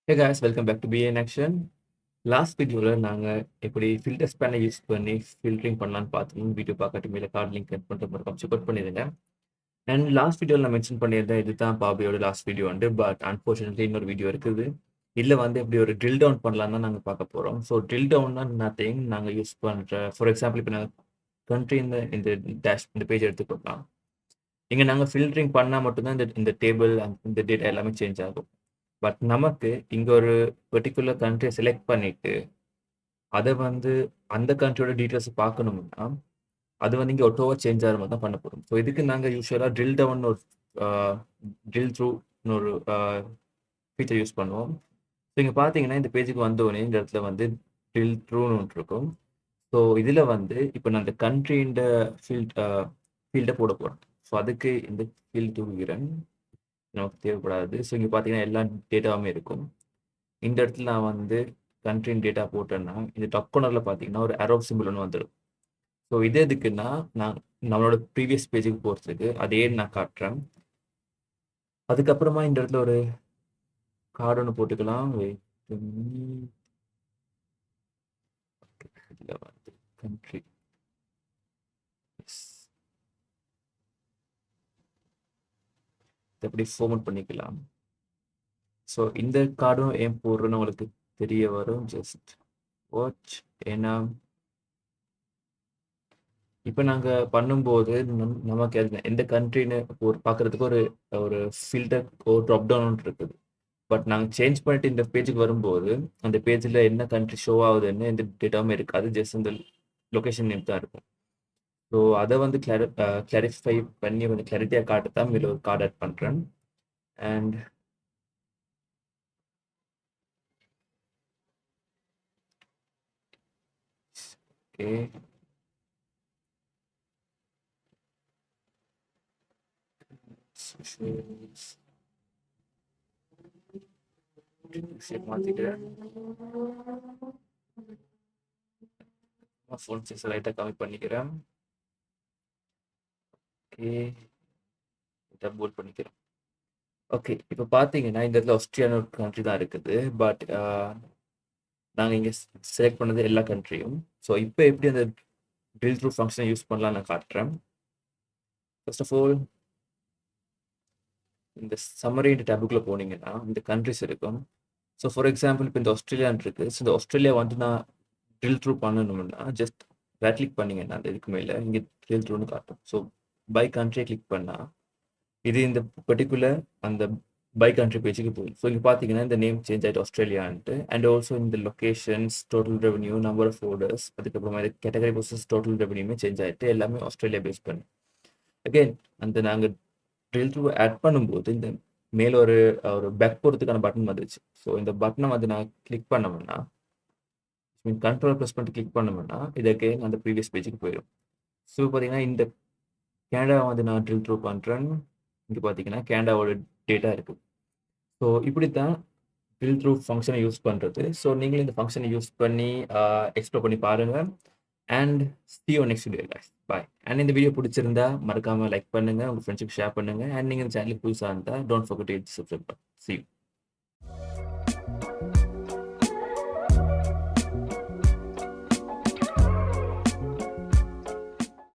Hey guys, welcome back to BA in Action. Last வீடியோவில் நாங்கள் எப்படி ஃபில்டர் ஸ்பேனை யூஸ் பண்ணி ஃபில்டரிங் பண்ணலான்னு பார்த்தோம். வீடியோ பார்க்கட்டு மேலே கார்டு லிங்க் கட் பண்ணுற மாதிரி கொஞ்சம் செக் பண்ணிடுங்க. அண்ட் லாஸ்ட் வீடியோவில் நான் மென்ஷன் பண்ணியிருந்தேன், இதுதான் பாபியோட லாஸ்ட் வீடியோ வந்து. பட் அன்ஃபார்ச்சுனேட்லி இன்னொரு வீடியோ இருக்குது. இதில் வந்து எப்படி ஒரு ட்ரில் டவுன் பண்ணலாம் தான் நாங்கள் பார்க்க போகிறோம். ஸோ ட்ரில் டவுன்னா நத்திங் நாங்கள் யூஸ் பண்ணுற, ஃபார் எக்ஸாம்பிள் இப்போ நாங்கள் கண்ட்ரி இந்த பேஜ் எடுத்துக்கொள்ளலாம். இங்கே நாங்கள் ஃபில்டரிங் பண்ணால் மட்டும்தான் இந்த டேபிள் இந்த டேட்டா எல்லாமே சேஞ்ச் ஆகும். பட் நமக்கு இங்கே ஒரு பர்டிகுலர் கண்ட்ரியை செலக்ட் பண்ணிட்டு அதை வந்து அந்த கண்ட்ரியோட டீட்டெயில்ஸ் பார்க்கணும்னா அது வந்து இங்கே ஒட்டோவா சேஞ்ச் ஆகிற மாதிரி தான் பண்ண போகிறோம். ஸோ இதுக்கு நாங்கள் யூஸ்வலாக ட்ரில் டவுன் ஒரு ட்ரில் த்ரூன்னு ஒரு ஃபீச்சர் யூஸ் பண்ணுவோம். ஸோ இங்கே பார்த்தீங்கன்னா இந்த பேஜுக்கு வந்தோடனே இந்த இடத்துல வந்து ட்ரில் த்ரூன்னு ஒன்று இருக்கும். ஸோ இதில் வந்து இப்போ நான் இந்த கண்ட்ரின்ற ஃபீல்டை போட போகிறேன். ஸோ அதுக்கு இந்த ஃபீல்டு தூக்குகிறேன், நமக்கு தேவைப்படாது. ஸோ இங்கே பார்த்தீங்கன்னா எல்லா டேட்டாவுமே இருக்கும். இந்த இடத்துல நான் வந்து கண்ட்ரின் டேட்டா போட்டேன்னா இந்த டாப் கார்னரில் பார்த்தீங்கன்னா ஒரு அரோ சிம்பிள் ஒன்று வந்துடும். ஸோ இது எதுக்குன்னா நான் நம்மளோட ப்ரீவியஸ் பேஜுக்கு போகிறதுக்கு அதே நான் காட்டுறேன். அதுக்கப்புறமா இந்த இடத்துல ஒரு கார்டு ஒன்று போட்டுக்கலாம். இதில் வந்து கண்ட்ரி எப்படி ஃபார்மட் பண்ணிக்கலாம். ஸோ இந்த கார்டும் ஏன் போடுறோன்னு உங்களுக்கு தெரிய வரும். Just watch. ஏன்னா இப்போ நாங்கள் பண்ணும்போது நமக்கு எந்த கண்ட்ரின்னு ஒரு பார்க்குறதுக்கு ஒரு ஒரு ஃபில்டர் ஒரு ட்ராப் டவுன் இருக்குது. பட் நாங்கள் சேஞ்ச் பண்ணிட்டு இந்த பேஜுக்கு வரும்போது அந்த பேஜில் என்ன கண்ட்ரி ஷோ ஆகுதுன்னு எந்த டேட்டாவுமே இருக்காது. ஜஸ்ட் இந்த லொக்கேஷன் நேம் தான் இருக்கும். ஸோ அதை வந்து கிளாரிஃபை பண்ணி கொஞ்சம் கிளாரிட்டியாக காட்டத்தான் இதில் ஒரு கார்டு ஆட் பண்ணுறேன். அண்ட் ஓகே, மாற்றிக்கிறேன். ஃபோன் சைஸ் லைட்டாக கம்மி பண்ணிக்கிறேன். ஓகே, போட் பண்ணிக்கிறேன். ஓகே, இப்போ பார்த்தீங்கன்னா இந்த இடத்துல ஆஸ்திரியான்னு ஒரு கண்ட்ரி தான் இருக்குது. பட் நாங்கள் இங்கே செலக்ட் பண்ணது எல்லா கண்ட்ரியும். ஸோ இப்போ எப்படி அந்த ட்ரில் த்ரூ ஃபங்க்ஷனை யூஸ் பண்ணலாம் நான் காட்டுறேன். ஃபர்ஸ்ட் ஆஃப் ஆல் இந்த சம்மரி இந்த டேபுக்குள்ளே போனீங்கன்னா இந்த கண்ட்ரிஸ் இருக்கும். ஸோ ஃபார் எக்ஸாம்பிள் இப்போ இந்த ஆஸ்திரேலியான்னு இருக்குது. ஸோ இந்த ஆஸ்திரேலியா வந்து நான் ட்ரில் த்ரூ பண்ணணும்னா ஜஸ்ட் ரைட் கிளிக் பண்ணிங்கன்னா அந்த இதுக்கு மேலே இங்கே ட்ரில் த்ரூன்னு காட்டும். ஸோ பை கண்ட்ரியை கிளிக் பண்ணால் இது இந்த பர்டிகுலர் அந்த பை கண்ட்ரி பேஜுக்கு போகும். ஸோ இங்கே பார்த்தீங்கன்னா இந்த நேம் சேஞ்ச் ஆகிட்டு ஆஸ்திரேலியான்ட்டு. அண்ட் ஆல்சோ இந்த locations, total revenue, number of orders, அதுக்கப்புறமா இது கேட்டகரி ப்ரோசஸ், டோட்டல் ரெவன்யூமே சேஞ்ச் ஆகிட்டு எல்லாமே ஆஸ்திரேலியா பேஸ் பண்ணி. அகெயின் அந்த நாங்கள் ட்ரில் த்ரூ ஆட் பண்ணும்போது இந்த மேலே ஒரு பேக் போகிறதுக்கான பட்டன் வந்துருச்சு. ஸோ இந்த பட்டனை வந்து நான் கிளிக் பண்ணோம்னா கண்ட்ரோல் ப்ரெஸ் பண்ணிட்டு கிளிக் பண்ணோம்னா இது அகெயின் அந்த ப்ரீவியஸ் பேஜுக்கு போயிடும். ஸோ பார்த்தீங்கன்னா இந்த கேனடா வந்து நான் ட்ரில் த்ரூ பண்ணுறேன். இங்கே பார்த்தீங்கன்னா கேனடாவோட டேட்டா இருக்குது. ஸோ இப்படி தான் ட்ரில் த்ரூ ஃபங்க்ஷனை யூஸ் பண்ணுறது. ஸோ நீங்களும் இந்த ஃபங்க்ஷனை யூஸ் பண்ணி எக்ஸ்ப்ளோர் பண்ணி பாருங்கள். And see you next video guys. Bye. And இந்த வீடியோ பிடிச்சிருந்தா மறக்காமல் லைக் பண்ணுங்கள், உங்கள் ஃப்ரெண்ட்ஸுக்கு ஷேர் பண்ணுங்கள். அண்ட் நீங்கள் இந்த சேனலுக்கு புதுசாக இருந்தால் don't forget to hit the subscribe button. See you.